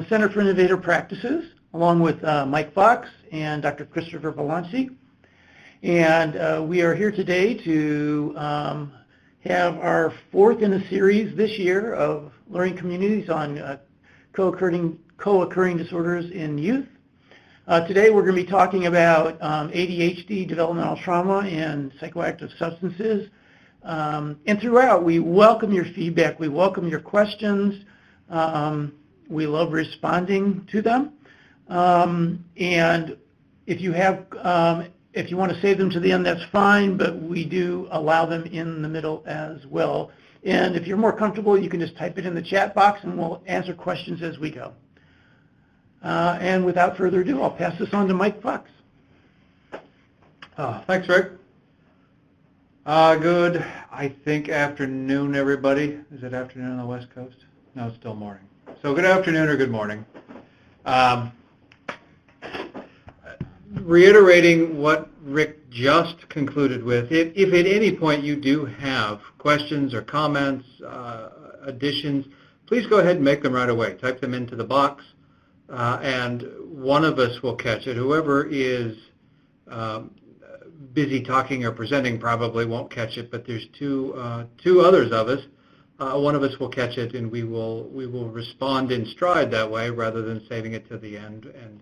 the Center for Innovative Practices, along with Mike Fox and Dr. Christopher Valanci. And we are here today to have our fourth in a series this year of learning communities on co-occurring disorders in youth. Today we're going to be talking about ADHD, developmental trauma, and psychoactive substances. And throughout, we welcome your feedback. We welcome your questions. We love responding to them. And if you want to save them to the end, that's fine, but we do allow them in the middle as well. And if you're more comfortable, you can just type it in the chat box and we'll answer questions as we go. And without further ado, I'll pass this on to Mike Fox. Thanks, Rick. Good, I think, afternoon, everybody. Is it afternoon on the West Coast? No, it's still morning. So good afternoon or good morning. Reiterating what Rick just concluded with, if at any point you do have questions or comments, additions, please go ahead and make them right away. Type them into the box, and one of us will catch it. Whoever is busy talking or presenting probably won't catch it, but there's two others of us. One of us will catch it, and we will respond in stride that way rather than saving it to the end. And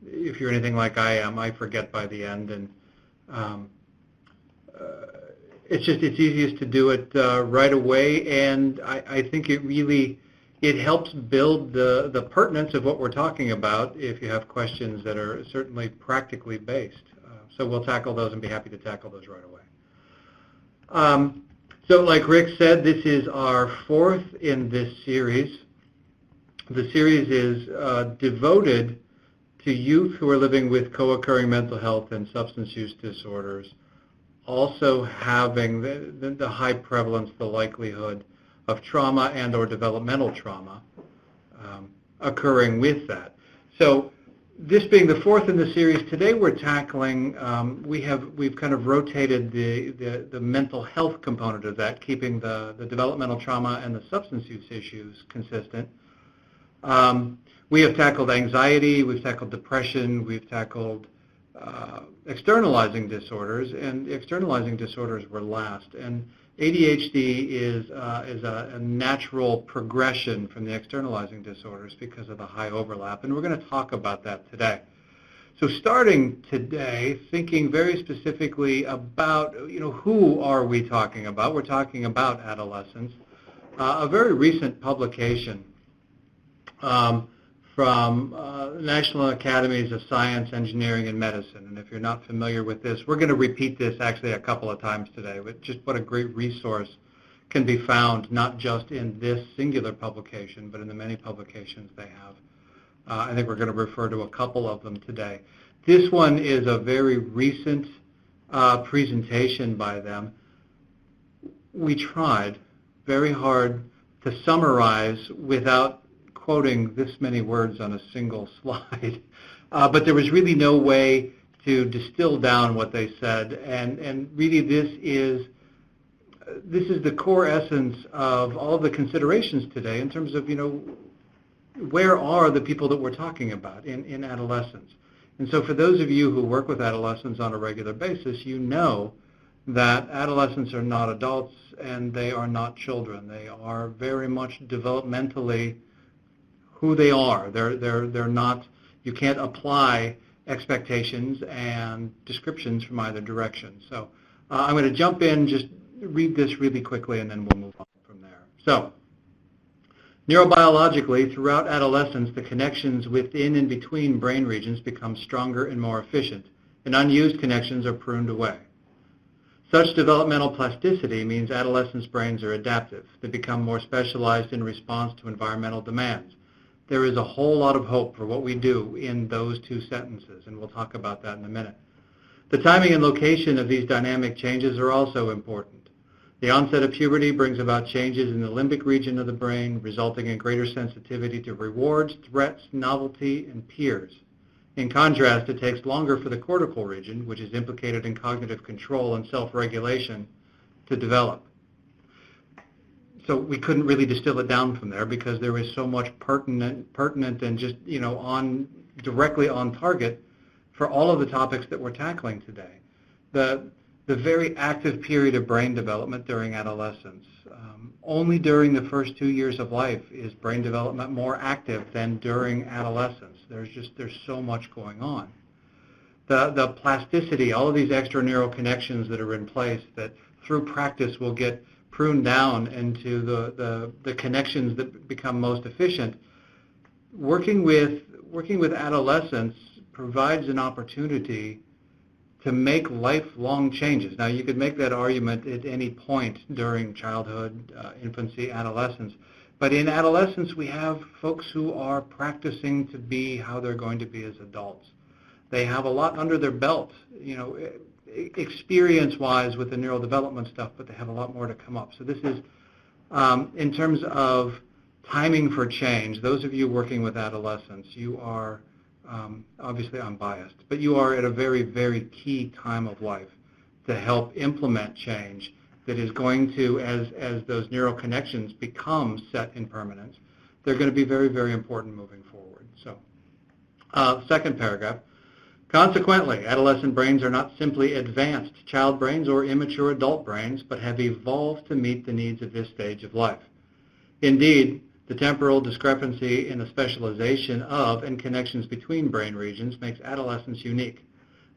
if you're anything like I am, I forget by the end, and it's easiest to do it right away. And I think it helps build the pertinence of what we're talking about if you have questions that are certainly practically based. So we'll tackle those and be happy to tackle those right away. So like Rick said, this is our fourth in this series. The series is devoted to youth who are living with co-occurring mental health and substance use disorders, also having the high prevalence, the likelihood of trauma and or developmental trauma occurring with that. So this being the fourth in the series, today we're tackling, we've kind of rotated the mental health component of that, keeping the developmental trauma and the substance use issues consistent. We have tackled anxiety, we've tackled depression, we've tackled externalizing disorders, and externalizing disorders were last. And ADHD is a natural progression from the externalizing disorders because of the high overlap, and we're going to talk about that today. So starting today, thinking very specifically about, who are we talking about? We're talking about adolescents. A very recent publication from National Academies of Science, Engineering, and Medicine. And if you're not familiar with this, we're going to repeat this actually a couple of times today, but just what a great resource can be found, not just in this singular publication, but in the many publications they have. I think we're going to refer to a couple of them today. This one is a very recent presentation by them. We tried very hard to summarize without quoting this many words on a single slide, but there was really no way to distill down what they said, and really this is the core essence of all of the considerations today in terms of, where are the people that we're talking about in adolescence. And so for those of you who work with adolescents on a regular basis, you know that adolescents are not adults and they are not children. They are very much developmentally who they are. They're not, you can't apply expectations and descriptions from either direction. So I'm going to jump in, just read this really quickly, and then we'll move on from there. So neurobiologically, throughout adolescence, the connections within and between brain regions become stronger and more efficient, and unused connections are pruned away. Such developmental plasticity means adolescents' brains are adaptive. They become more specialized in response to environmental demands. There is a whole lot of hope for what we do in those two sentences, and we'll talk about that in a minute. The timing and location of these dynamic changes are also important. The onset of puberty brings about changes in the limbic region of the brain, resulting in greater sensitivity to rewards, threats, novelty, and peers. In contrast, it takes longer for the cortical region, which is implicated in cognitive control and self-regulation, to develop. So we couldn't really distill it down from there because there is so much pertinent and just, directly on target for all of the topics that we're tackling today. The very active period of brain development during adolescence. Only during the first 2 years of life is brain development more active than during adolescence. There's so much going on. The plasticity, all of these extra neural connections that are in place that through practice will get pruned down into the connections that become most efficient. Working with adolescents provides an opportunity to make lifelong changes. Now, you could make that argument at any point during childhood, infancy, adolescence, but in adolescence we have folks who are practicing to be how they're going to be as adults. They have a lot under their belt, experience-wise with the neural development stuff, but they have a lot more to come up. So this is, in terms of timing for change, those of you working with adolescents, you are, obviously I'm biased, but you are at a very, very key time of life to help implement change that is going to, as those neural connections become set in permanence, they're going to be very, very important moving forward. So, second paragraph. Consequently, adolescent brains are not simply advanced child brains or immature adult brains, but have evolved to meet the needs of this stage of life. Indeed, the temporal discrepancy in the specialization of and connections between brain regions makes adolescence unique.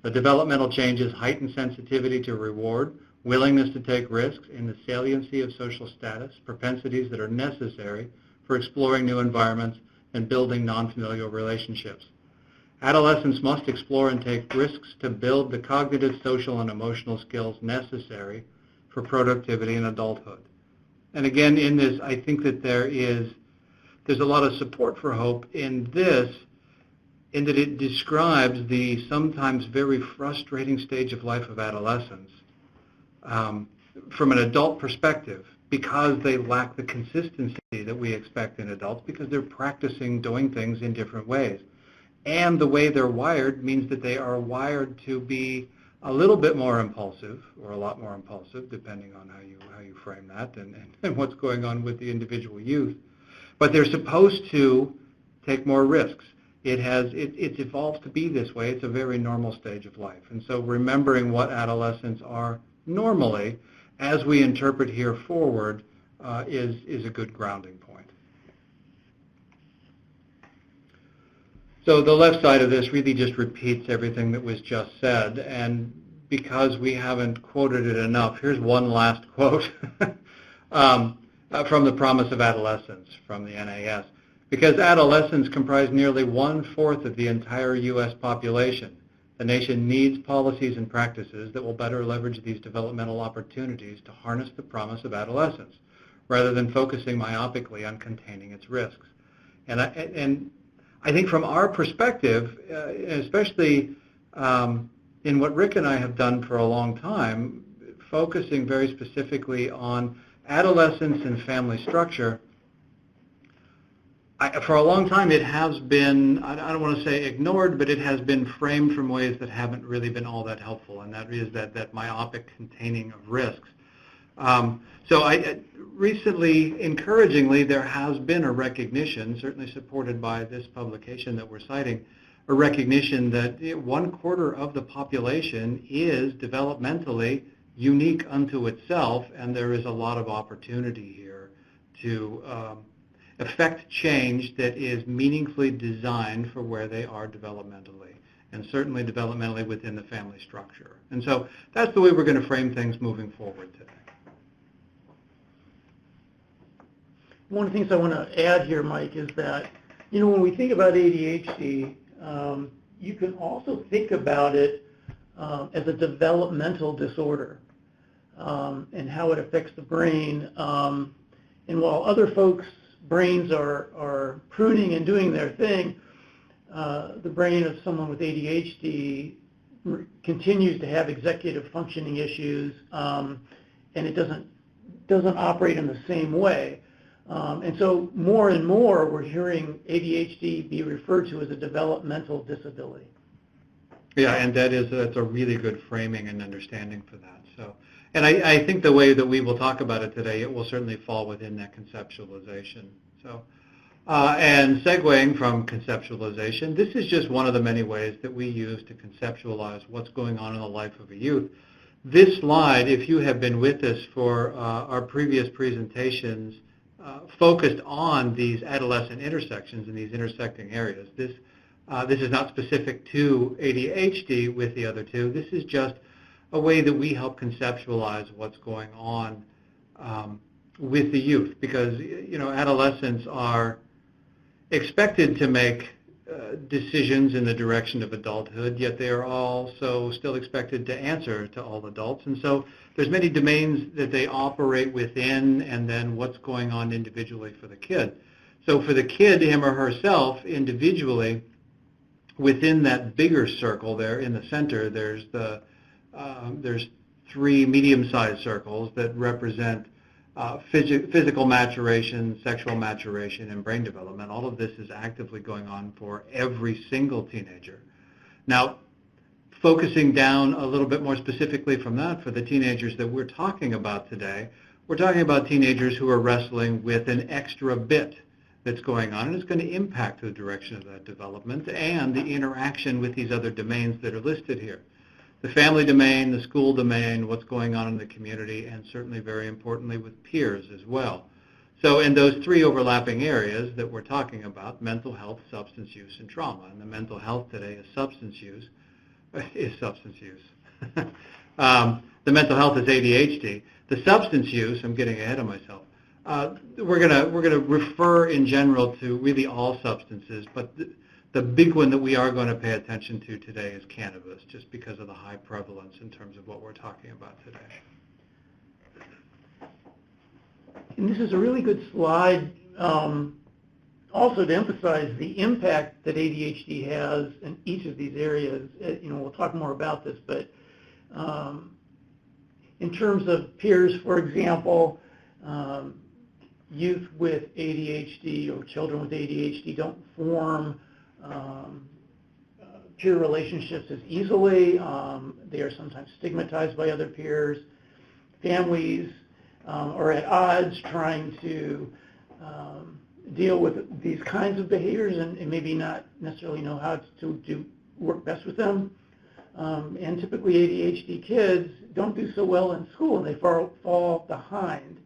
The developmental changes heighten sensitivity to reward, willingness to take risks, and the saliency of social status, propensities that are necessary for exploring new environments and building non-familial relationships. Adolescents must explore and take risks to build the cognitive, social, and emotional skills necessary for productivity in adulthood. And again, in this, I think that there's a lot of support for hope in this, in that it describes the sometimes very frustrating stage of life of adolescence from an adult perspective, because they lack the consistency that we expect in adults, because they're practicing doing things in different ways. And the way they're wired means that they are wired to be a little bit more impulsive, or a lot more impulsive, depending on how you frame that and what's going on with the individual youth. But they're supposed to take more risks. It's evolved to be this way. It's a very normal stage of life. And so remembering what adolescents are normally, as we interpret here forward, is a good grounding point. So the left side of this really just repeats everything that was just said, and because we haven't quoted it enough, here's one last quote from The Promise of Adolescence from the NAS. Because adolescents comprise nearly 1/4 of the entire U.S. population, the nation needs policies and practices that will better leverage these developmental opportunities to harness the promise of adolescence, rather than focusing myopically on containing its risks. And I think from our perspective, especially in what Rick and I have done for a long time, focusing very specifically on adolescence and family structure, for a long time it has been, I don't want to say ignored, but it has been framed from ways that haven't really been all that helpful, and that is that myopic containing of risks. So recently, encouragingly, there has been a recognition, certainly supported by this publication that we're citing, a recognition that 1/4 of the population is developmentally unique unto itself, and there is a lot of opportunity here to affect change that is meaningfully designed for where they are developmentally, and certainly developmentally within the family structure. And so that's the way we're going to frame things moving forward today. One of the things I want to add here, Mike, is that, when we think about ADHD, you can also think about it as a developmental disorder and how it affects the brain. And while other folks' brains are pruning and doing their thing, the brain of someone with ADHD continues to have executive functioning issues, and it doesn't operate in the same way. And so more and more we're hearing ADHD be referred to as a developmental disability. Yeah, and that's a really good framing and understanding for that. So, And I think the way that we will talk about it today, it will certainly fall within that conceptualization. So, and segueing from conceptualization, this is just one of the many ways that we use to conceptualize what's going on in the life of a youth. This slide, if you have been with us for our previous presentations, focused on these adolescent intersections and these intersecting areas. This is not specific to ADHD with the other two. This is just a way that we help conceptualize what's going on with the youth, because adolescents are expected to make decisions in the direction of adulthood, yet they are also still expected to answer to all adults. And so there's many domains that they operate within, and then what's going on individually for the kid. So for the kid, him or herself, individually, within that bigger circle there in the center, there's three medium-sized circles that represent physical maturation, sexual maturation, and brain development. All of this is actively going on for every single teenager. Now, focusing down a little bit more specifically from that, for the teenagers that we're talking about today, we're talking about teenagers who are wrestling with an extra bit that's going on, and it's going to impact the direction of that development and the interaction with these other domains that are listed here. The family domain, the school domain, what's going on in the community, and certainly very importantly with peers as well. So in those three overlapping areas that we're talking about, mental health, substance use, and trauma. And the mental health today is substance use. The mental health is ADHD. The substance use, I'm getting ahead of myself. We're gonna refer in general to really all substances, but the big one that we are going to pay attention to today is cannabis, just because of the high prevalence in terms of what we're talking about today. And this is a really good slide also to emphasize the impact that ADHD has in each of these areas. We'll talk more about this, but in terms of peers, for example, youth with ADHD or children with ADHD don't form peer relationships as easily. They are sometimes stigmatized by other peers. Families are at odds trying to deal with these kinds of behaviors and maybe not necessarily know how to work best with them. And typically ADHD kids don't do so well in school, and they fall behind.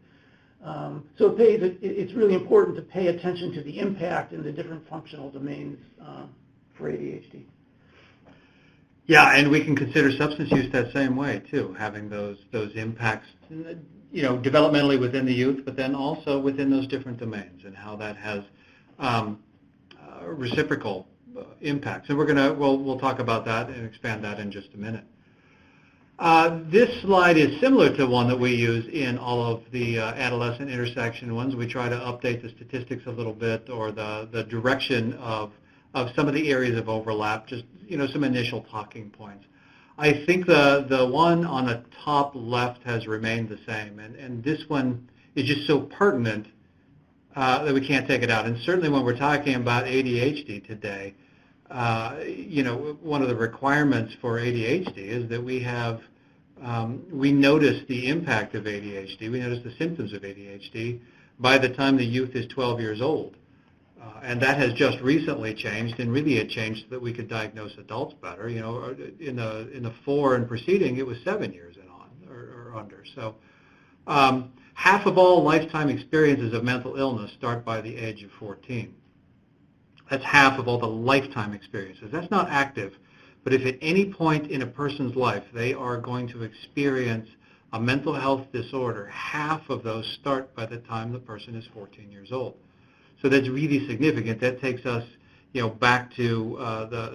So it's really important to pay attention to the impact in the different functional domains for ADHD. Yeah, and we can consider substance use that same way too, having those impacts, developmentally within the youth, but then also within those different domains, and how that has reciprocal impacts. And we'll talk about that and expand that in just a minute. This slide is similar to one that we use in all of the adolescent intersection ones. We try to update the statistics a little bit, or the direction of some of the areas of overlap, just some initial talking points. I think the one on the top left has remained the same, and this one is just so pertinent that we can't take it out. And certainly when we're talking about ADHD today, one of the requirements for ADHD is that we notice the impact of ADHD, we notice the symptoms of ADHD by the time the youth is 12 years old. And that has just recently changed, and really it changed so that we could diagnose adults better. In the 4 and preceding, it was 7 years and on or under. So half of all lifetime experiences of mental illness start by the age of 14. That's half of all the lifetime experiences. That's not active, but if at any point in a person's life they are going to experience a mental health disorder, half of those start by the time the person is 14 years old. So that's really significant. That takes us, back to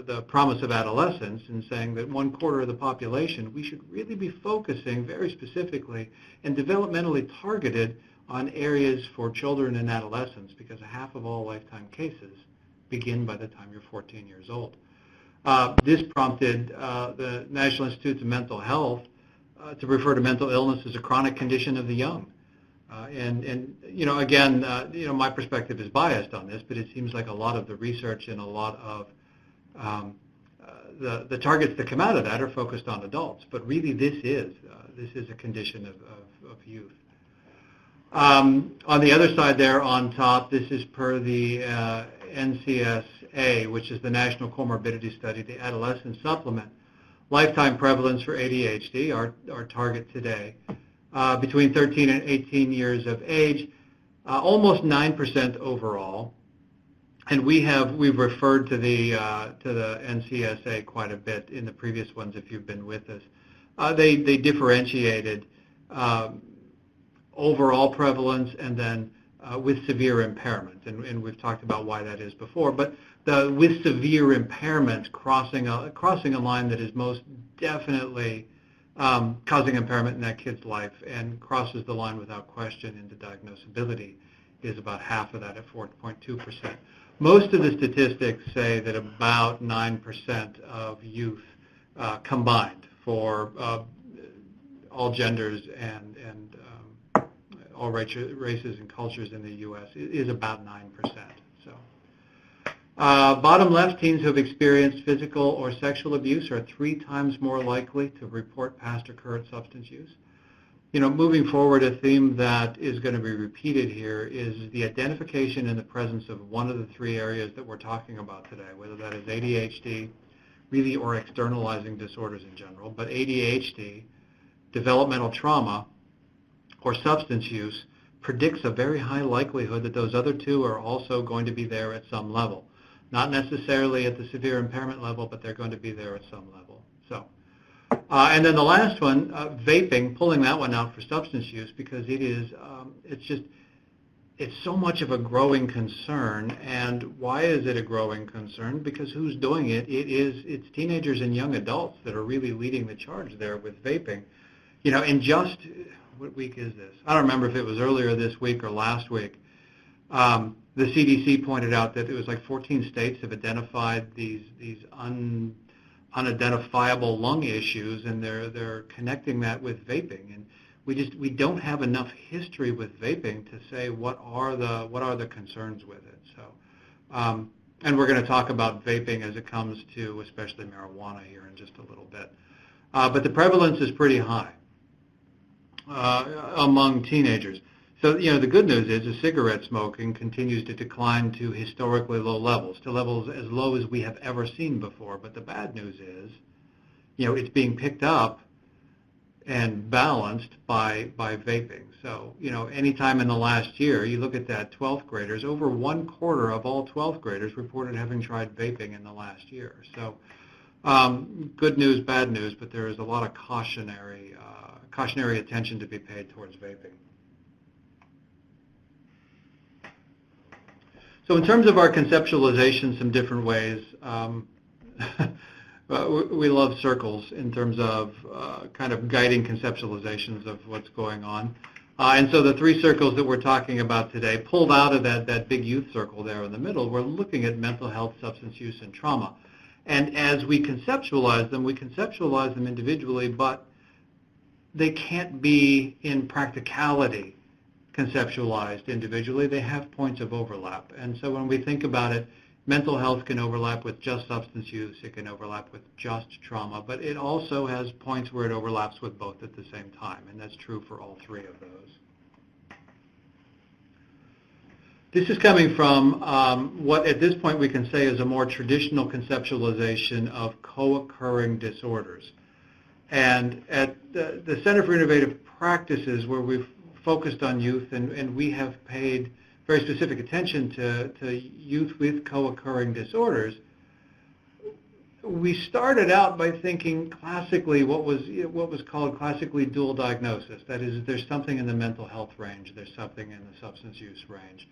the promise of adolescence, and saying that 1/4 of the population, we should really be focusing very specifically and developmentally targeted on areas for children and adolescents, because half of all lifetime cases begin by the time you're 14 years old. This prompted the National Institutes of Mental Health to refer to mental illness as a chronic condition of the young. Again, my perspective is biased on this, but it seems like a lot of the research and a lot of the targets that come out of that are focused on adults, but really this is a condition of youth. On the other side there on top, this is per the NCSA, which is the National Comorbidity Study, the Adolescent Supplement. Lifetime prevalence for ADHD, our target today, between 13 and 18 years of age, almost 9% overall. And we've referred to the NCSA quite a bit in the previous ones if you've been with us. They differentiated overall prevalence and then with severe impairment, and we've talked about why that is before. But with severe impairment, crossing a line that is most definitely causing impairment in that kid's life and crosses the line without question into diagnosability is about half of that at 4.2%. Most of the statistics say that about 9% of youth combined for all genders and all races and cultures in the U.S. is about 9%. So, bottom left, teens who have experienced physical or sexual abuse are 3 times more likely to report past or current substance use. Moving forward, a theme that is going to be repeated here is the identification and the presence of one of the 3 areas that we're talking about today, whether that is ADHD, really, or externalizing disorders in general, but ADHD, developmental trauma, or substance use predicts a very high likelihood that those other 2 are also going to be there at some level. Not necessarily at the severe impairment level, but they're going to be there at some level. So. And then the last one, vaping, pulling that one out for substance use because it's so much of a growing concern. And why is it a growing concern? Because who's doing it? It's teenagers and young adults that are really leading the charge there with vaping. In just, what week is this? I don't remember if it was earlier this week or last week. The CDC pointed out that it was like 14 states have identified these unidentifiable lung issues, and they're connecting that with vaping, and we don't have enough history with vaping to say what are the concerns with it. So, and we're going to talk about vaping as it comes to especially marijuana here in just a little bit. But the prevalence is pretty high among teenagers. So, the good news is cigarette smoking continues to decline to historically low levels, to levels as low as we have ever seen before. But the bad news is, it's being picked up and balanced by vaping. So, anytime in the last year, you look at that 12th graders, over 1/4 of all 12th graders reported having tried vaping in the last year. So, good news, bad news, but there is a lot of cautionary attention to be paid towards vaping. So in terms of our conceptualization, some different ways, we love circles in terms of kind of guiding conceptualizations of what's going on. And so the 3 circles that we're talking about today, pulled out of that big youth circle there in the middle, we're looking at mental health, substance use, and trauma. And as we conceptualize them individually, but they can't be in practicality conceptualized individually. They have points of overlap. And so when we think about it, mental health can overlap with just substance use. It can overlap with just trauma. But it also has points where it overlaps with both at the same time. And that's true for all 3 of those. This is coming from what at this point we can say is a more traditional conceptualization of co-occurring disorders. And at the Center for Innovative Practices, where we've focused on youth, and we have paid very specific attention to youth with co-occurring disorders, we started out by thinking classically what was called classically dual diagnosis. That is, there's something in the mental health range, there's something in the substance use range.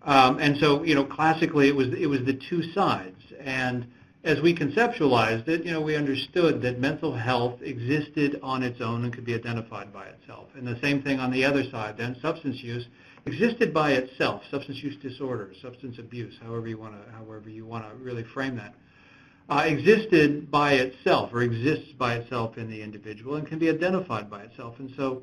And so, classically it was the 2 sides. And as we conceptualized it, we understood that mental health existed on its own and could be identified by itself. And the same thing on the other side, then substance use existed by itself, substance use disorders, substance abuse, however you want to really frame that, existed by itself or exists by itself in the individual and can be identified by itself. And so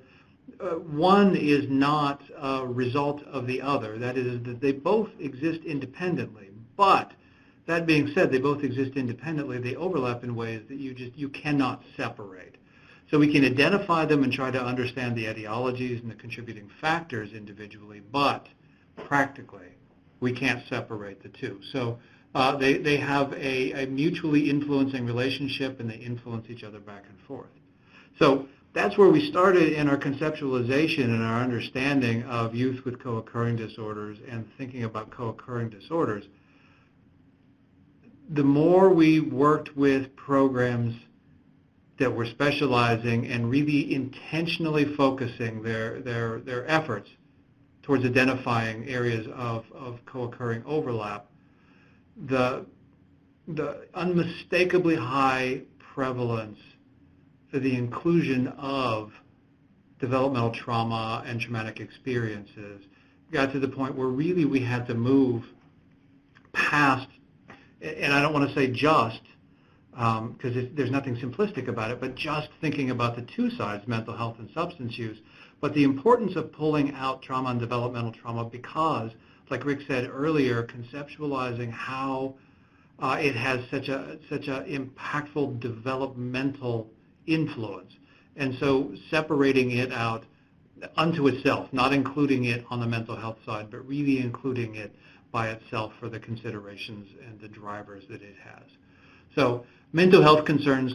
one is not a result of the other. That is, that they both exist independently, but That being said, they both exist independently. They overlap in ways that you cannot separate. So we can identify them and try to understand the etiologies and the contributing factors individually, but practically we can't separate the two. So they have a mutually influencing relationship, and they influence each other back and forth. So that's where we started in our conceptualization and our understanding of youth with co-occurring disorders and thinking about co-occurring disorders. The more we worked with programs that were specializing and really intentionally focusing their efforts towards identifying areas of co-occurring overlap, the unmistakably high prevalence, the inclusion of developmental trauma and traumatic experiences got to the point where really we had to move past, and I don't want to say just, because there's nothing simplistic about it, but just thinking about the two sides, mental health and substance use, but the importance of pulling out trauma and developmental trauma because, like Rick said earlier, conceptualizing how it has such a impactful developmental influence. And so separating it out unto itself, not including it on the mental health side, but really including it by itself for the considerations and the drivers that it has. So mental health concerns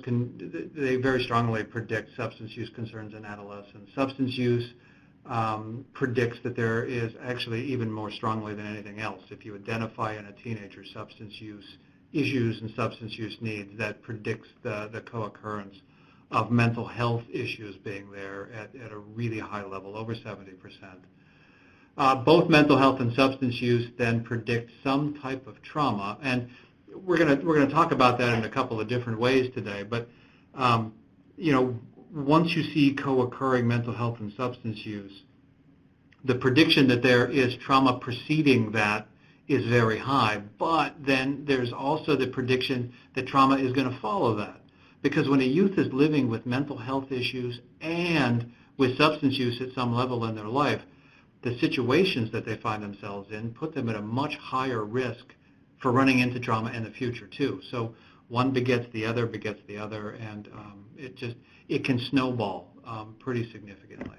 they very strongly predict substance use concerns in adolescents. Substance use predicts that there is actually even more strongly than anything else. If you identify in a teenager substance use issues and substance use needs, that predicts the co-occurrence of mental health issues being there at a really high level, over 70%. Both mental health and substance use then predict some type of trauma, and we're going to talk about that in a couple of different ways today. But once you see co-occurring mental health and substance use, the prediction that there is trauma preceding that is very high. But then there's also the prediction that trauma is going to follow that. Because when a youth is living with mental health issues and with substance use at some level in their life, the situations that they find themselves in put them at a much higher risk for running into trauma in the future too. So one begets the other, and it can snowball pretty significantly.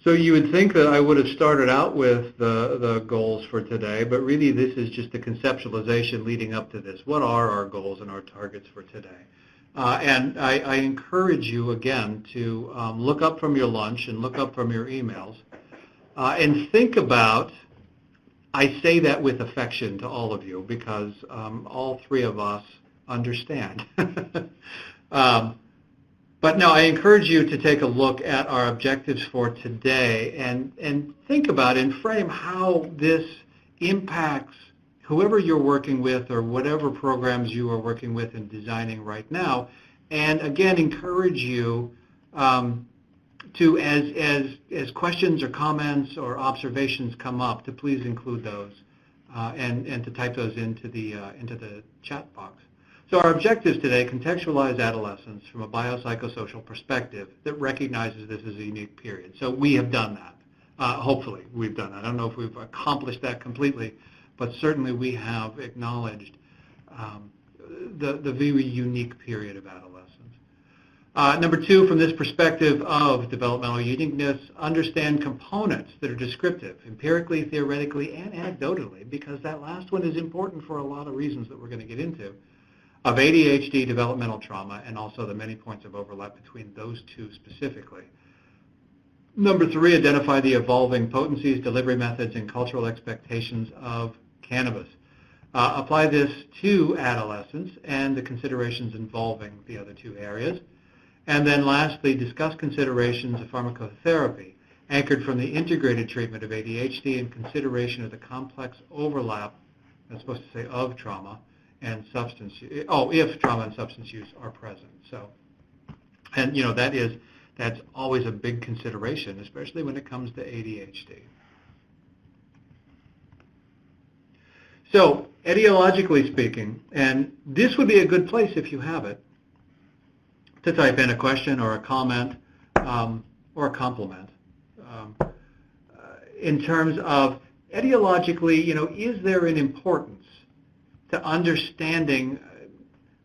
So you would think that I would have started out with the goals for today, but really this is just the conceptualization leading up to this. What are our goals and our targets for today? And I encourage you again to look up from your lunch and look up from your emails and think about, I say that with affection to all of you because all three of us understand. But no, I encourage you to take a look at our objectives for today and think about and frame how this impacts whoever you're working with or whatever programs you are working with and designing right now. And again, encourage you to, as questions or comments or observations come up, to please include those and to type those into the chat box. So our objectives today: contextualize adolescence from a biopsychosocial perspective that recognizes this as a unique period. So we have done that. Hopefully we've done that. I don't know if we've accomplished that completely, but certainly we have acknowledged the very unique period of adolescence. Number two, from this perspective of developmental uniqueness, understand components that are descriptive, empirically, theoretically, and anecdotally, because that last one is important for a lot of reasons that we're going to get into, of ADHD, developmental trauma, and also the many points of overlap between those two specifically. Number three, identify the evolving potencies, delivery methods, and cultural expectations of cannabis. Apply this to adolescence and the considerations involving the other two areas. And then lastly, discuss considerations of pharmacotherapy, anchored from the integrated treatment of ADHD and consideration of the complex overlap, I'm supposed to say of trauma, and substance use, if trauma and substance use are present. So, and that's always a big consideration, especially when it comes to ADHD. So, etiologically speaking, and this would be a good place if you have it, to type in a question or a comment or a compliment. in terms of etiologically, is there an importance to understanding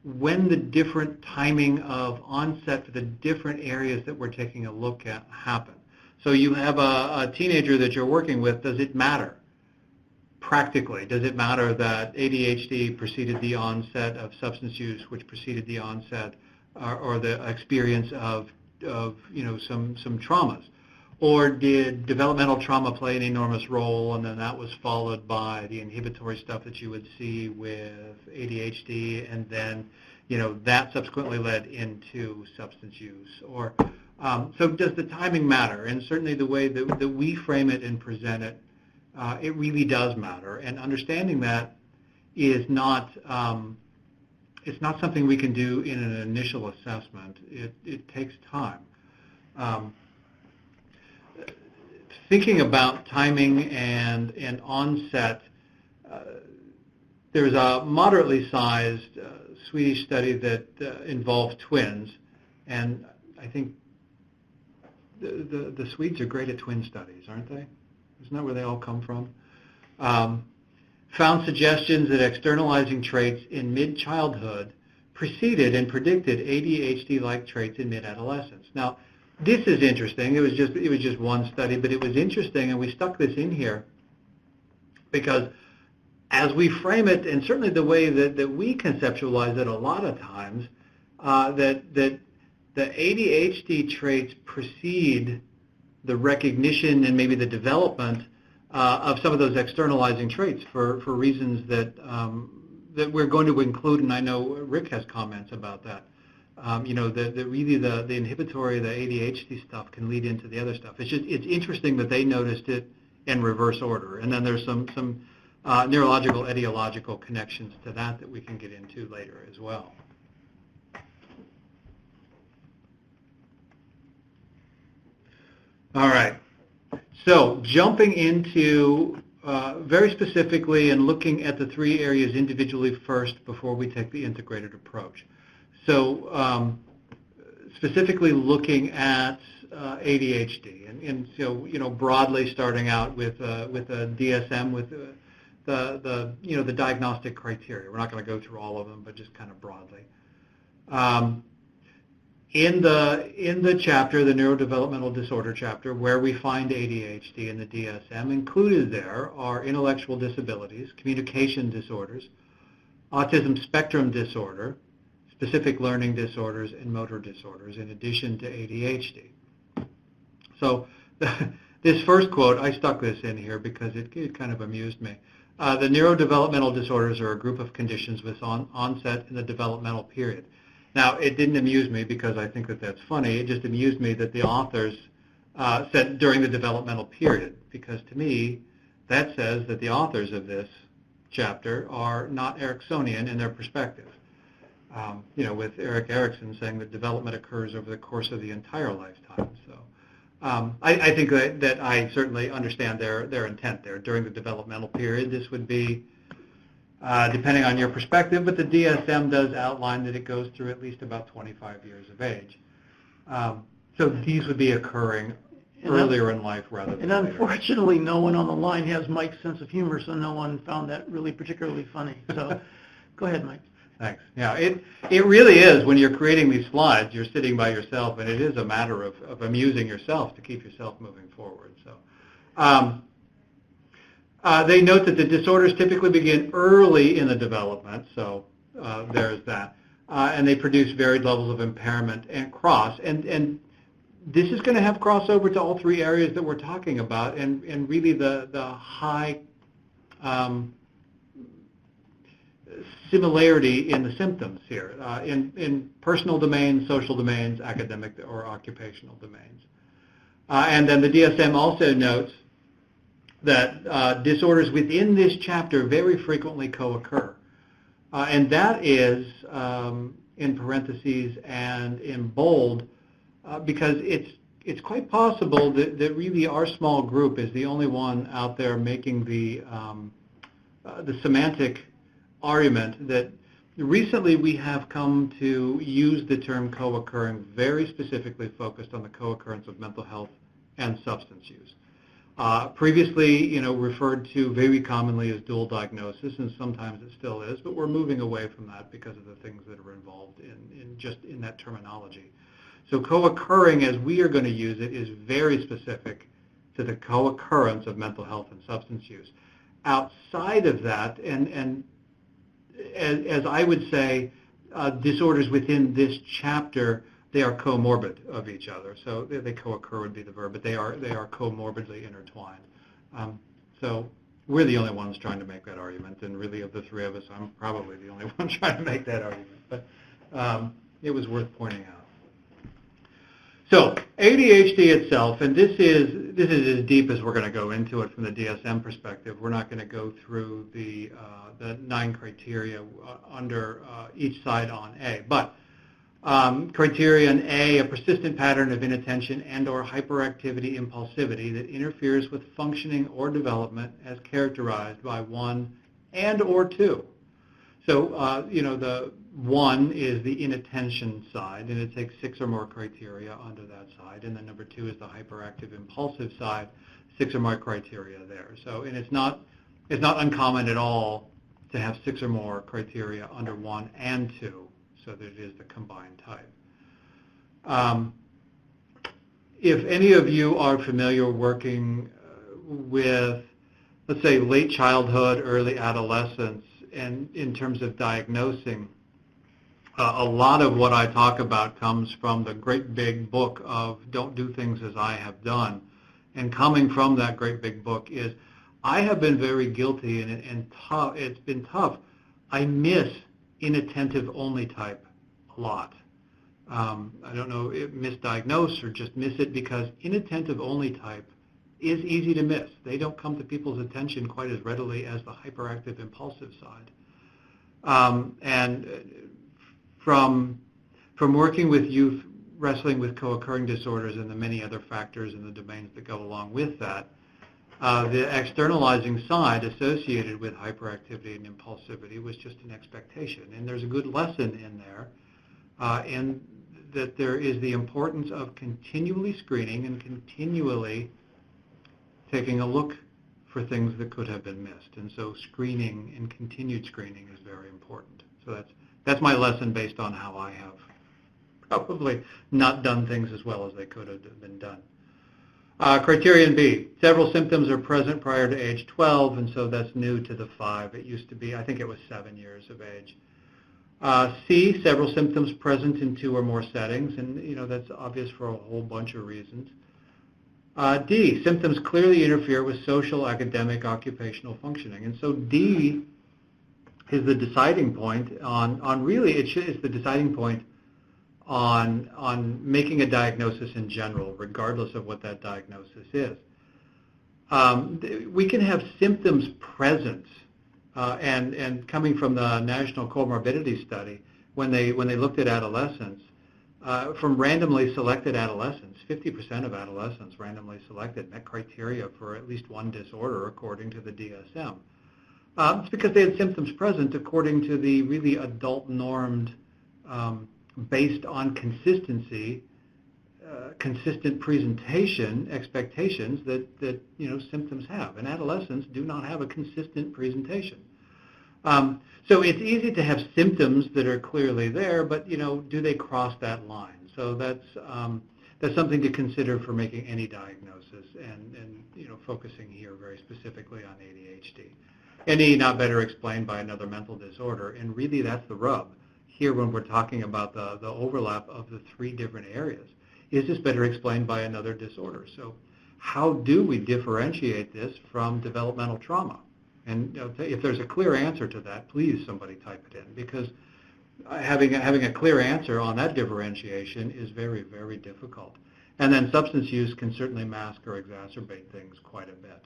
when the different timing of onset for the different areas that we're taking a look at happen? So you have a teenager that you're working with. Does it matter? Practically, does it matter that ADHD preceded the onset of substance use, which preceded the onset or the experience of some traumas? Or did developmental trauma play an enormous role, and then that was followed by the inhibitory stuff that you would see with ADHD, and then that subsequently led into substance use? Or so does the timing matter? And certainly the way that we frame it and present it, it really does matter. And understanding that is not it's not something we can do in an initial assessment. It takes time. Thinking about timing and onset, there's a moderately sized Swedish study that involves twins, and I think the Swedes are great at twin studies, aren't they? Isn't that where they all come from? Found suggestions that externalizing traits in mid-childhood preceded and predicted ADHD-like traits in mid-adolescence. Now, this is interesting. It was just one study, but it was interesting, and we stuck this in here because as we frame it, and certainly the way that we conceptualize it a lot of times, that the ADHD traits precede the recognition and maybe the development of some of those externalizing traits for reasons that that we're going to include, and I know Rick has comments about that. That really the inhibitory, the ADHD stuff can lead into the other stuff. It's interesting that they noticed it in reverse order, and then there's some neurological, etiological connections to that we can get into later as well. All right. So jumping into very specifically and looking at the three areas individually first before we take the integrated approach. So specifically looking at ADHD, and so broadly starting out with a DSM with the diagnostic criteria. We're not going to go through all of them, but just kind of broadly. In the chapter, the neurodevelopmental disorder chapter, where we find ADHD in the DSM, included there are intellectual disabilities, communication disorders, autism spectrum disorder, specific learning disorders, and motor disorders, in addition to ADHD. So this first quote, I stuck this in here because it kind of amused me. The neurodevelopmental disorders are a group of conditions with onset in the developmental period. Now, it didn't amuse me because I think that that's funny. It just amused me that the authors said during the developmental period, because to me, that says that the authors of this chapter are not Ericksonian in their perspective. With Erik Erikson saying that development occurs over the course of the entire lifetime. So I think that I certainly understand their intent there. During the developmental period, this would be depending on your perspective, but the DSM does outline that it goes through at least about 25 years of age. So these would be occurring earlier in life rather than And later. unfortunately, no one on the line has Mike's sense of humor, so no one found that really particularly funny. So go ahead, Mike. Thanks. Yeah, it really is, when you're creating these slides, you're sitting by yourself, and it is a matter of amusing yourself to keep yourself moving forward. So. They note that the disorders typically begin early in the development, so there's that, and they produce varied levels of impairment and cross. And this is going to have crossover to all three areas that we're talking about, and really the high similarity in the symptoms here, in personal domains, social domains, academic or occupational domains. And then the DSM also notes that disorders within this chapter very frequently co-occur. And that is in parentheses and in bold because it's quite possible that really our small group is the only one out there making the semantic argument that recently we have come to use the term co-occurring very specifically focused on the co-occurrence of mental health and substance use. Previously, referred to very commonly as dual diagnosis, and sometimes it still is, but we're moving away from that because of the things that are involved in that terminology. So co-occurring, as we are going to use it, is very specific to the co-occurrence of mental health and substance use. Outside of that, and as I would say, disorders within this chapter, they are comorbid of each other. So they co-occur would be the verb, but they are comorbidly intertwined. So we're the only ones trying to make that argument, and really of the three of us, I'm probably the only one trying to make that argument. But it was worth pointing out. So ADHD itself, and this is as deep as we're going to go into it from the DSM perspective. We're not going to go through the 9 criteria under each side on A, but criterion A, a persistent pattern of inattention and or hyperactivity impulsivity that interferes with functioning or development as characterized by 1 and or 2. So, the 1 is the inattention side, and it takes 6 or more criteria under that side. And then number 2 is the hyperactive impulsive side, 6 or more criteria there. So, and it's not uncommon at all to have 6 or more criteria under 1 and 2, so that it is the combined type. If any of you are familiar working with, let's say, late childhood, early adolescence, and in terms of diagnosing, a lot of what I talk about comes from the great big book of Don't Do Things As I Have Done. And coming from that great big book is, I have been very guilty, and it's been tough. I miss inattentive only type a lot. I don't know, misdiagnose or just miss it, because inattentive only type is easy to miss. They don't come to people's attention quite as readily as the hyperactive impulsive side. And from working with youth wrestling with co-occurring disorders and the many other factors and the domains that go along with that, the externalizing side associated with hyperactivity and impulsivity was just an expectation. And there's a good lesson in there, and that there is the importance of continually screening and continually taking a look for things that could have been missed. And so screening and continued screening is very important. So that's my lesson based on how I have probably not done things as well as they could have been done. Criterion B, several symptoms are present prior to age 12, and so that's new to the 5. It used to be, I think it was 7 years of age. C, several symptoms present in 2 or more settings, and that's obvious for a whole bunch of reasons. D, symptoms clearly interfere with social, academic, occupational functioning. And so D is the deciding point on really, it's the deciding point on making a diagnosis in general, regardless of what that diagnosis is. We can have symptoms present, and coming from the National Comorbidity Study, when they looked at adolescents, from randomly selected adolescents, 50% of adolescents randomly selected met criteria for at least one disorder according to the DSM. It's because they had symptoms present according to the really adult normed, based on consistency, consistent presentation expectations that symptoms have. And adolescents do not have a consistent presentation. So it's easy to have symptoms that are clearly there, but do they cross that line? So that's something to consider for making any diagnosis, and focusing here very specifically on ADHD. Any not better explained by another mental disorder, and really that's the rub here when we're talking about the overlap of the 3 different areas. Is this better explained by another disorder? So how do we differentiate this from developmental trauma? And if there's a clear answer to that, please somebody type it in, because having a clear answer on that differentiation is very, very difficult. And then substance use can certainly mask or exacerbate things quite a bit.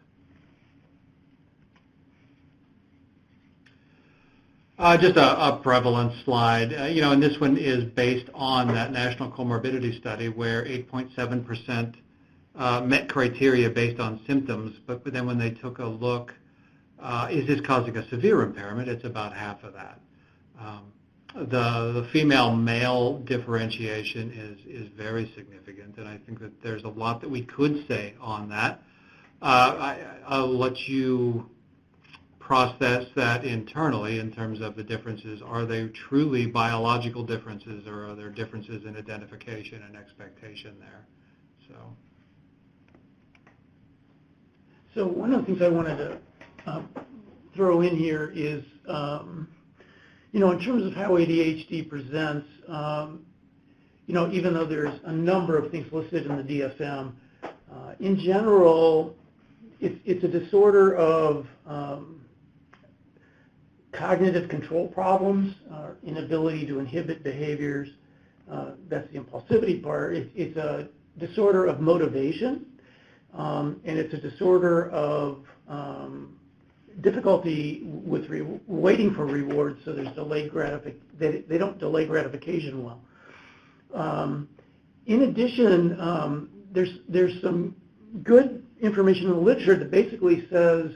Just a prevalence slide, and this one is based on that National Comorbidity Study where 8.7% met criteria based on symptoms, but then when they took a look, is this causing a severe impairment, it's about half of that. The female-male differentiation is very significant, and I think that there's a lot that we could say on that. I'll let you process that internally in terms of the differences. Are they truly biological differences, or are there differences in identification and expectation there? So one of the things I wanted to throw in here is, in terms of how ADHD presents, even though there's a number of things listed in the DSM, in general, it's a disorder of cognitive control problems, inability to inhibit behaviors. That's the impulsivity part. It's a disorder of motivation, and it's a disorder of difficulty with waiting for rewards, so there's delayed gratification. They don't delay gratification well. In addition, there's some good information in the literature that basically says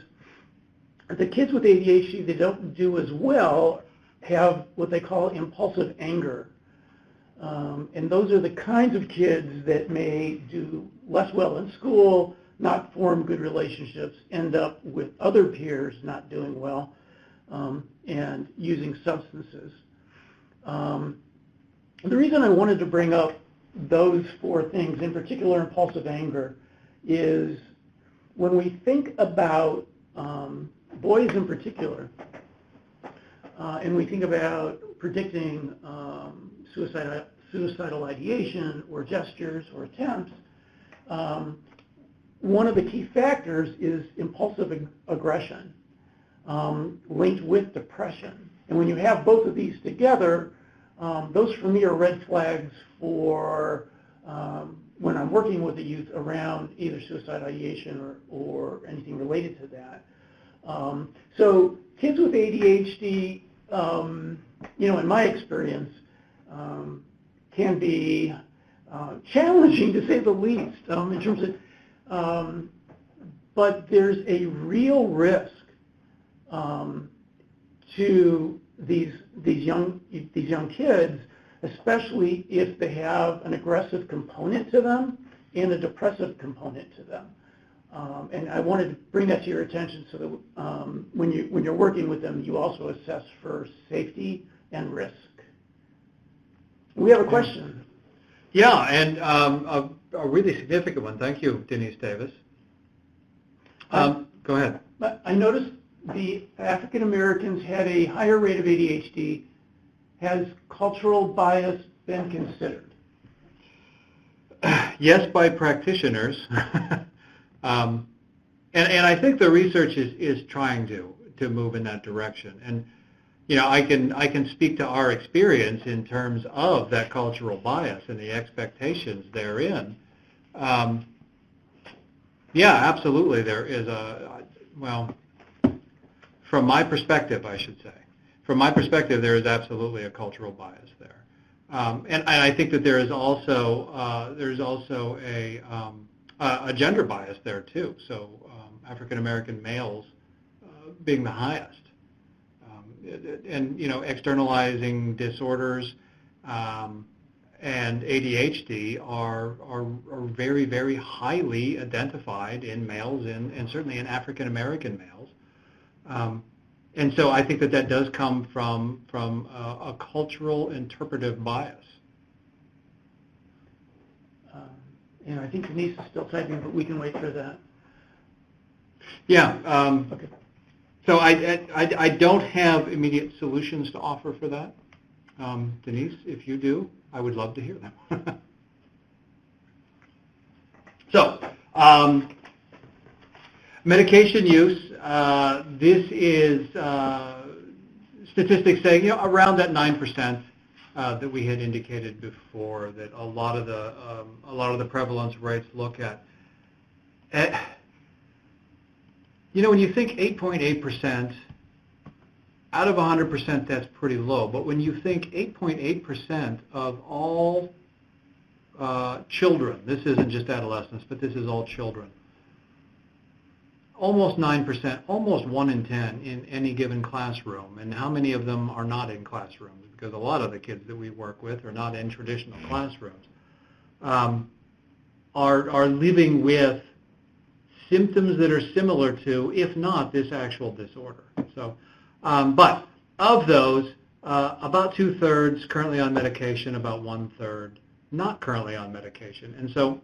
the kids with ADHD that don't do as well have what they call impulsive anger. And those are the kinds of kids that may do less well in school, not form good relationships, end up with other peers not doing well, and using substances. The reason I wanted to bring up those four things, in particular impulsive anger, is when we think about boys in particular, and we think about predicting suicidal ideation or gestures or attempts, one of the key factors is impulsive aggression, linked with depression. And when you have both of these together, those for me are red flags for when I'm working with the youth around either suicide ideation or anything related to that. So kids with ADHD, in my experience, can be challenging to say the least in terms of, but there's a real risk to these young kids, especially if they have an aggressive component to them and a depressive component to them. And I wanted to bring that to your attention so that when you're working with them, you also assess for safety and risk. We have a question. Yeah, and a really significant one. Thank you, Denise Davis. Go ahead. I noticed the African Americans had a higher rate of ADHD. Has cultural bias been considered? Yes, by practitioners. And I think the research is trying to move in that direction. And I can speak to our experience in terms of that cultural bias and the expectations therein. Yeah, absolutely. There is from my perspective, I should say. From my perspective, there is absolutely a cultural bias there, and I think that there is also a gender bias there too. So African American males being the highest, and externalizing disorders and ADHD are very, very highly identified in males and certainly in African American males. And so I think that does come from a cultural interpretive bias. And I think Denise is still typing, but we can wait for that. Yeah. Okay. So I don't have immediate solutions to offer for that. Denise, if you do, I would love to hear them. So, medication use. This is statistics saying around that 9% that we had indicated before that a lot of the prevalence rates look at. When you think 8.8%, out of 100%, that's pretty low. But when you think 8.8% of all children, this isn't just adolescents, but this is all children, almost 9%, almost 1 in 10 in any given classroom. And how many of them are not in classrooms? Because a lot of the kids that we work with are not in traditional classrooms, are living with symptoms that are similar to, if not this actual disorder. So, but of those, about 2/3 currently on medication, about 1/3 not currently on medication. And so,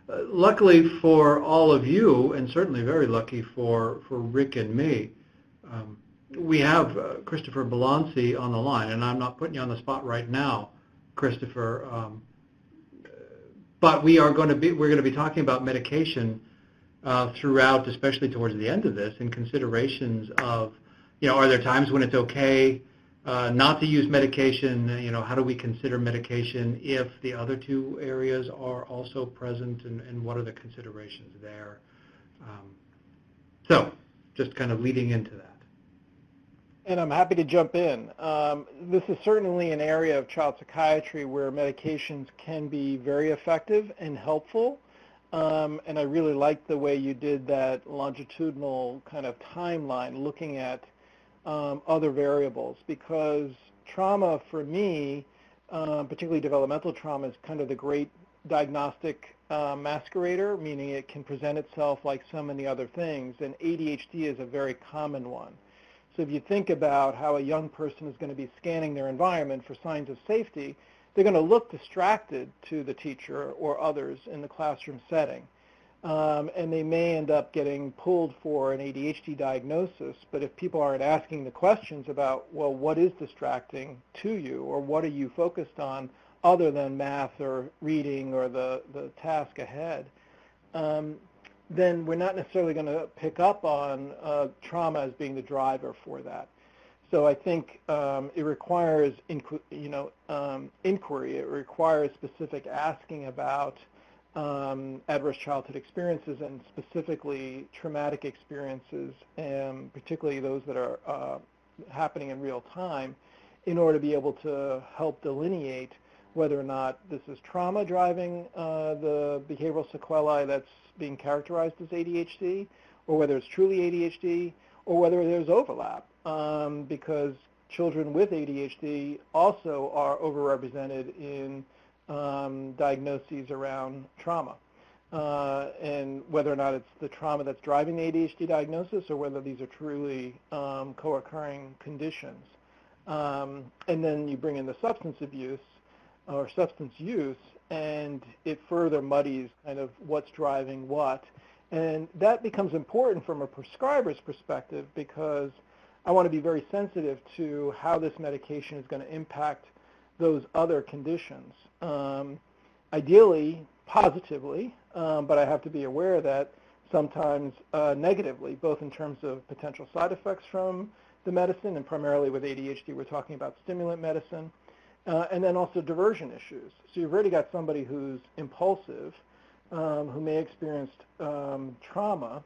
luckily for all of you, and certainly very lucky for Rick and me, we have Christopher Belancy on the line, and I'm not putting you on the spot right now, Christopher, but we're going to be talking about medication throughout, especially towards the end of this, and considerations of, are there times when it's okay not to use medication? How do we consider medication if the other two areas are also present, and what are the considerations there? So just kind of leading into that. And I'm happy to jump in. This is certainly an area of child psychiatry where medications can be very effective and helpful. And I really like the way you did that longitudinal kind of timeline looking at other variables, because trauma for me, particularly developmental trauma, is kind of the great diagnostic masquerader, meaning it can present itself like so many other things, and ADHD is a very common one. So if you think about how a young person is going to be scanning their environment for signs of safety, they're going to look distracted to the teacher or others in the classroom setting. And they may end up getting pulled for an ADHD diagnosis, but if people aren't asking the questions about, well, what is distracting to you, or what are you focused on other than math or reading or the task ahead, then we're not necessarily going to pick up on trauma as being the driver for that. So I think it requires inquiry. It requires specific asking about adverse childhood experiences, and specifically traumatic experiences, and particularly those that are happening in real time, in order to be able to help delineate whether or not this is trauma driving the behavioral sequelae that's being characterized as ADHD, or whether it's truly ADHD, or whether there's overlap, because children with ADHD also are overrepresented in diagnoses around trauma, and whether or not it's the trauma that's driving the ADHD diagnosis, or whether these are truly co-occurring conditions. And then you bring in the substance abuse or substance use, and it further muddies kind of what's driving what. And that becomes important from a prescriber's perspective, because I want to be very sensitive to how this medication is going to impact those other conditions. Ideally, positively, but I have to be aware that sometimes negatively, both in terms of potential side effects from the medicine, and primarily with ADHD, we're talking about stimulant medicine, and then also diversion issues. So you've already got somebody who's impulsive, who may have experienced trauma,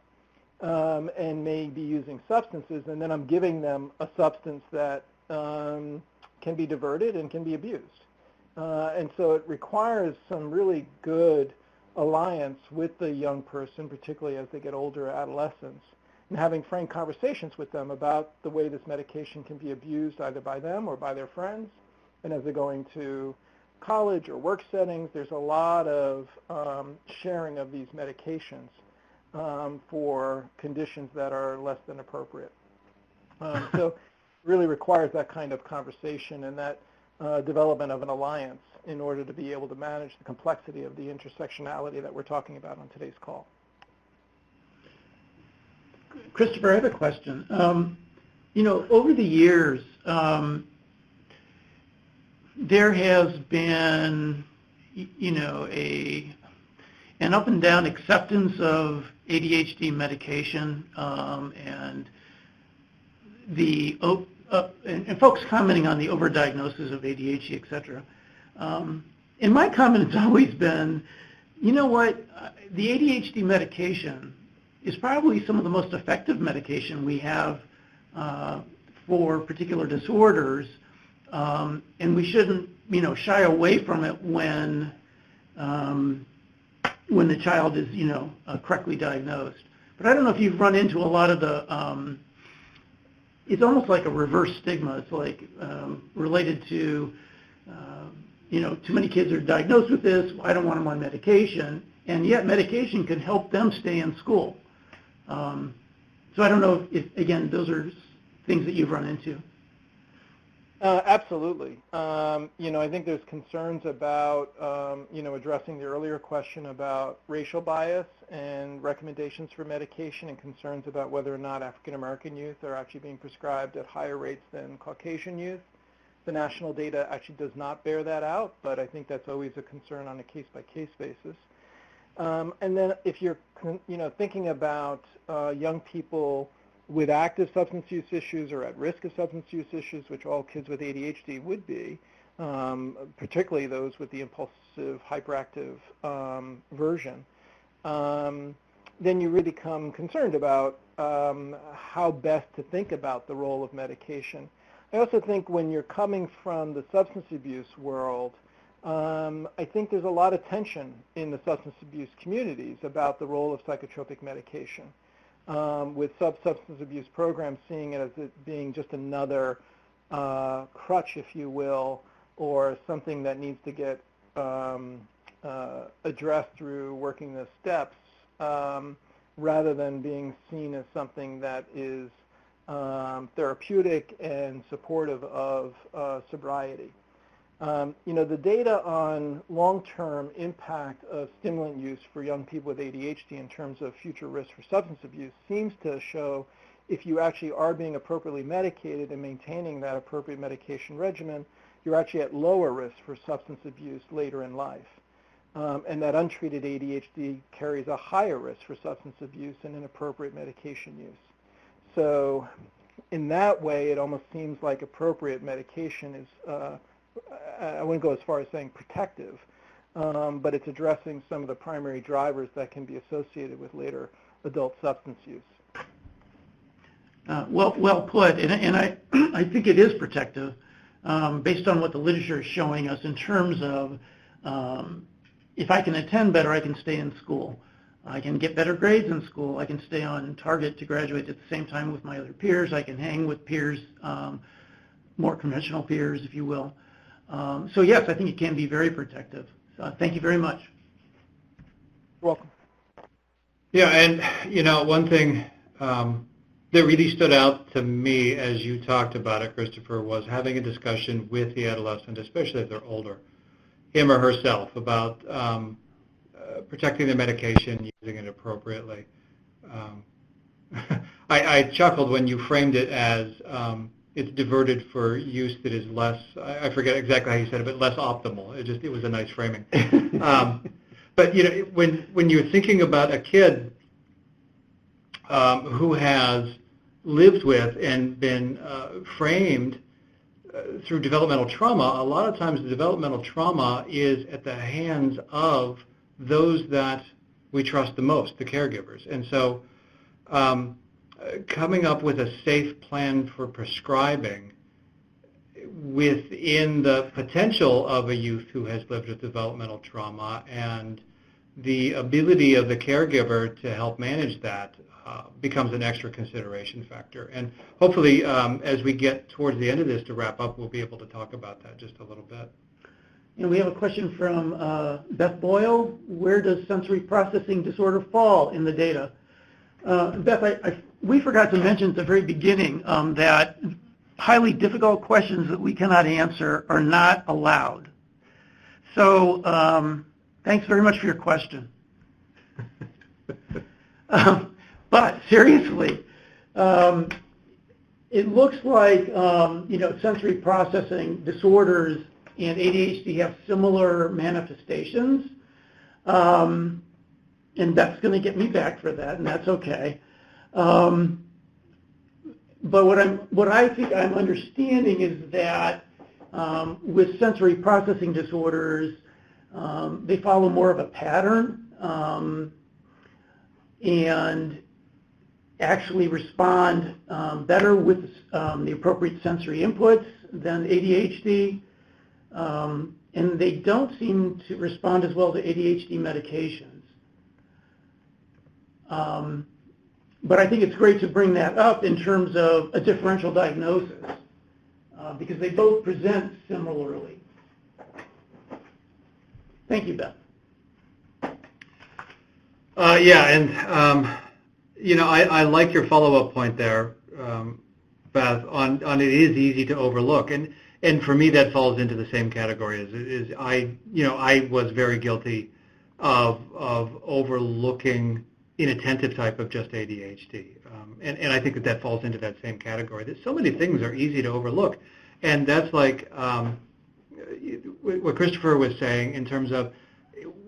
and may be using substances, and then I'm giving them a substance that can be diverted and can be abused. And so it requires some really good alliance with the young person, particularly as they get older, adolescents, and having frank conversations with them about the way this medication can be abused either by them or by their friends. And as they're going to college or work settings, there's a lot of sharing of these medications for conditions that are less than appropriate. So it really requires that kind of conversation and that development of an alliance in order to be able to manage the complexity of the intersectionality that we're talking about on today's call. Christopher, I have a question. Over the years, there has been, an up and down acceptance of ADHD medication, and and folks commenting on the overdiagnosis of ADHD, et cetera. And my comment has always been, the ADHD medication is probably some of the most effective medication we have for particular disorders, and we shouldn't, shy away from it when the child is, correctly diagnosed. But I don't know if you've run into a lot of the, it's almost like a reverse stigma. It's like related to, too many kids are diagnosed with this, I don't want them on medication. and yet medication can help them stay in school. So I don't know if, again, those are things that you've run into. Absolutely. I think there's concerns about, addressing the earlier question about racial bias and recommendations for medication, and concerns about whether or not African American youth are actually being prescribed at higher rates than Caucasian youth. The national data actually does not bear that out, but I think that's always a concern on a case-by-case basis. And then if you're, thinking about young people with active substance use issues or at risk of substance use issues, which all kids with ADHD would be, particularly those with the impulsive hyperactive version, then you really become concerned about how best to think about the role of medication. I also think when you're coming from the substance abuse world, I think there's a lot of tension in the substance abuse communities about the role of psychotropic medication, with substance abuse programs seeing it as it being just another crutch, if you will, or something that needs to get addressed through working the steps, rather than being seen as something that is therapeutic and supportive of sobriety. The data on long-term impact of stimulant use for young people with ADHD in terms of future risk for substance abuse seems to show if you actually are being appropriately medicated and maintaining that appropriate medication regimen, you're actually at lower risk for substance abuse later in life. And that untreated ADHD carries a higher risk for substance abuse and inappropriate medication use. So in that way, it almost seems like appropriate medication is, I wouldn't go as far as saying protective, but it's addressing some of the primary drivers that can be associated with later adult substance use. Well put, and I think it is protective based on what the literature is showing us in terms of if I can attend better, I can stay in school. I can get better grades in school. I can stay on target to graduate at the same time with my other peers. I can hang with peers, more conventional peers, if you will. So yes, I think it can be very protective. Thank you very much. You're welcome. Yeah, and one thing that really stood out to me as you talked about it, Christopher, was having a discussion with the adolescent, especially if they're older, him or herself, about protecting their medication, using it appropriately. I chuckled when you framed it as it's diverted for use that is less, I forget exactly how you said it, but less optimal. It was a nice framing. But when you're thinking about a kid who has lived with and been framed through developmental trauma, a lot of times the developmental trauma is at the hands of those that we trust the most, the caregivers. And so coming up with a safe plan for prescribing within the potential of a youth who has lived with developmental trauma and the ability of the caregiver to help manage that becomes an extra consideration factor. And hopefully, as we get towards the end of this to wrap up, we'll be able to talk about that just a little bit. And we have a question from Beth Boyle. Where does sensory processing disorder fall in the data? Beth, we forgot to mention at the very beginning that highly difficult questions that we cannot answer are not allowed. So thanks very much for your question. But seriously, it looks like sensory processing disorders and ADHD have similar manifestations, and that's going to get me back for that, and that's okay. But what I think I'm understanding is that with sensory processing disorders, they follow more of a pattern and actually respond better with the appropriate sensory inputs than ADHD. And they don't seem to respond as well to ADHD medications. But I think it's great to bring that up in terms of a differential diagnosis because they both present similarly. Thank you, Beth. Yeah, and I like your follow-up point there, Beth. On it is easy to overlook, and for me that falls into the same category as I was very guilty of overlooking inattentive type of just ADHD, and I think that falls into that same category. That so many things are easy to overlook, and that's like what Christopher was saying in terms of,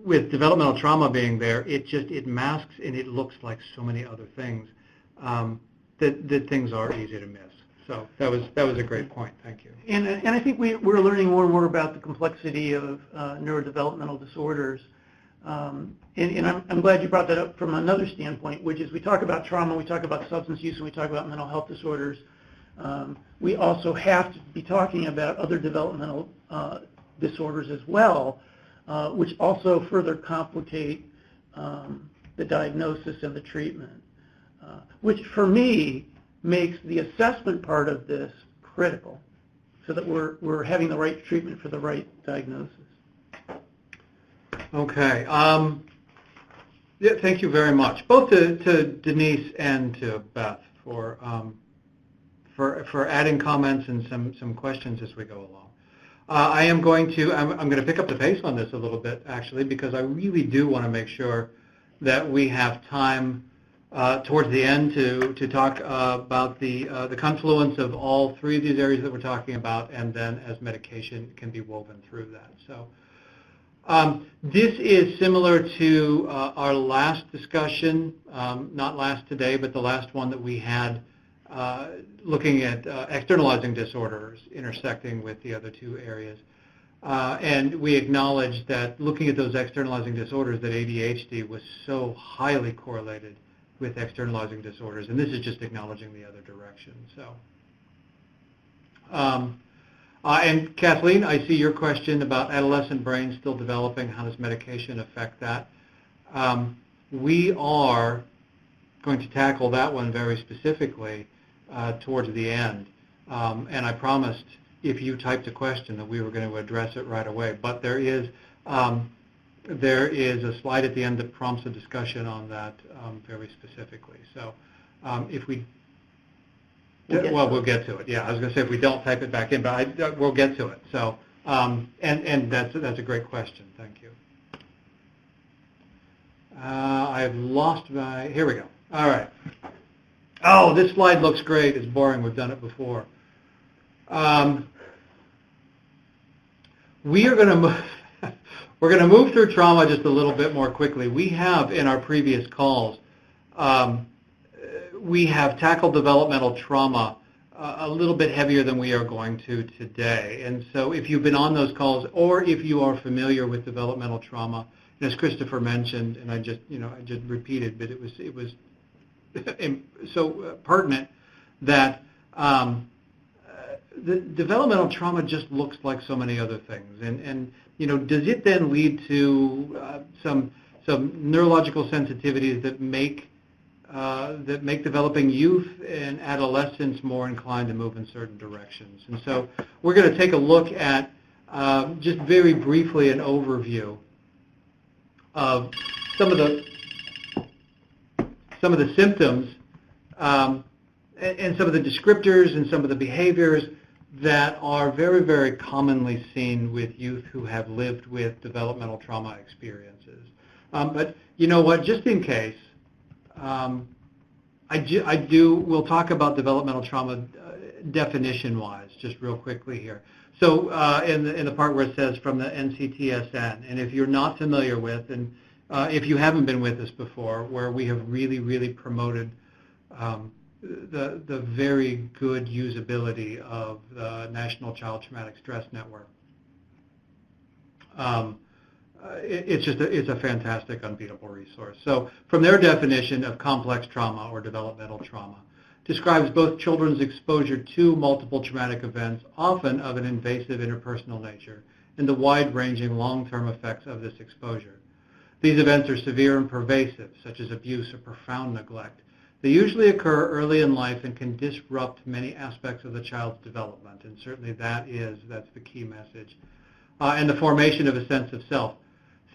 with developmental trauma being there, it masks and it looks like so many other things that things are easy to miss. So that was a great point. Thank you. And I think we're learning more and more about the complexity of neurodevelopmental disorders. And I'm glad you brought that up from another standpoint, which is we talk about trauma, we talk about substance use, and we talk about mental health disorders. We also have to be talking about other developmental disorders as well, which also further complicate the diagnosis and the treatment, which for me makes the assessment part of this critical, so that we're having the right treatment for the right diagnosis. Okay. Yeah, thank you very much, both to Denise and to Beth for adding comments and some questions as we go along. I'm going to pick up the pace on this a little bit, actually, because I really do want to make sure that we have time towards the end to talk about the confluence of all three of these areas that we're talking about, and then as medication can be woven through that. So this is similar to our last discussion, not last today, but the last one that we had looking at externalizing disorders intersecting with the other two areas. And we acknowledged that looking at those externalizing disorders, that ADHD was so highly correlated with externalizing disorders, and this is just acknowledging the other direction. So, and Kathleen, I see your question about adolescent brains still developing. How does medication affect that? We are going to tackle that one very specifically towards the end, and I promised if you typed a question that we were going to address it right away. But there is a slide at the end that prompts a discussion on that very specifically. So if we, we'll get to it. Yeah, I was going to say if we don't type it back in, but we'll get to it. So and that's a great question. Thank you. I've lost my. Here we go. All right. Oh, this slide looks great. It's boring. We've done it before. We are going to we're going to move through trauma just a little bit more quickly. We have in our previous calls, we have tackled developmental trauma a little bit heavier than we are going to today. And so, if you've been on those calls, or if you are familiar with developmental trauma, as Christopher mentioned, and I just repeated, but it was so pertinent that the developmental trauma just looks like so many other things, and does it then lead to some neurological sensitivities that make developing youth and adolescents more inclined to move in certain directions? And so we're going to take a look at just very briefly an overview of some of the symptoms and some of the descriptors and some of the behaviors that are very, very commonly seen with youth who have lived with developmental trauma experiences. But you know what, just in case, we'll talk about developmental trauma definition-wise, just real quickly here. So in the part where it says from the NCTSN, and if you're not familiar with, and if you haven't been with us before, where we have really, really promoted the very good usability of the National Child Traumatic Stress Network. It's a fantastic, unbeatable resource. So from their definition of complex trauma or developmental trauma, describes both children's exposure to multiple traumatic events, often of an invasive interpersonal nature, and the wide-ranging long-term effects of this exposure. These events are severe and pervasive, such as abuse or profound neglect. They usually occur early in life and can disrupt many aspects of the child's development, and certainly that's the key message. And the formation of a sense of self.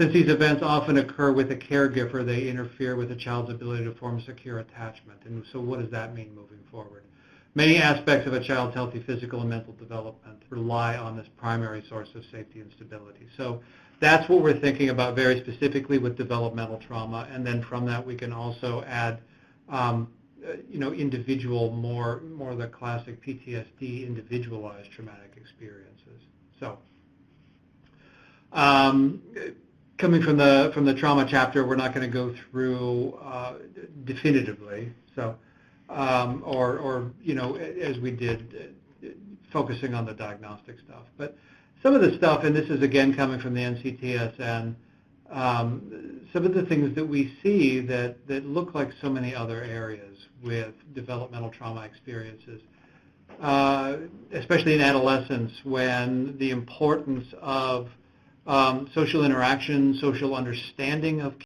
Since these events often occur with a caregiver, they interfere with a child's ability to form a secure attachment. And so what does that mean moving forward? Many aspects of a child's healthy physical and mental development rely on this primary source of safety and stability. So that's what we're thinking about very specifically with developmental trauma. And then from that, we can also add, individual, more the classic PTSD, individualized traumatic experiences. So coming from the trauma chapter, we're not going to go through definitively. So, as we did, focusing on the diagnostic stuff. But some of the stuff, and this is again coming from the NCTSN, some of the things that we see that look like so many other areas with developmental trauma experiences, especially in adolescence, when the importance of social interaction, social understanding of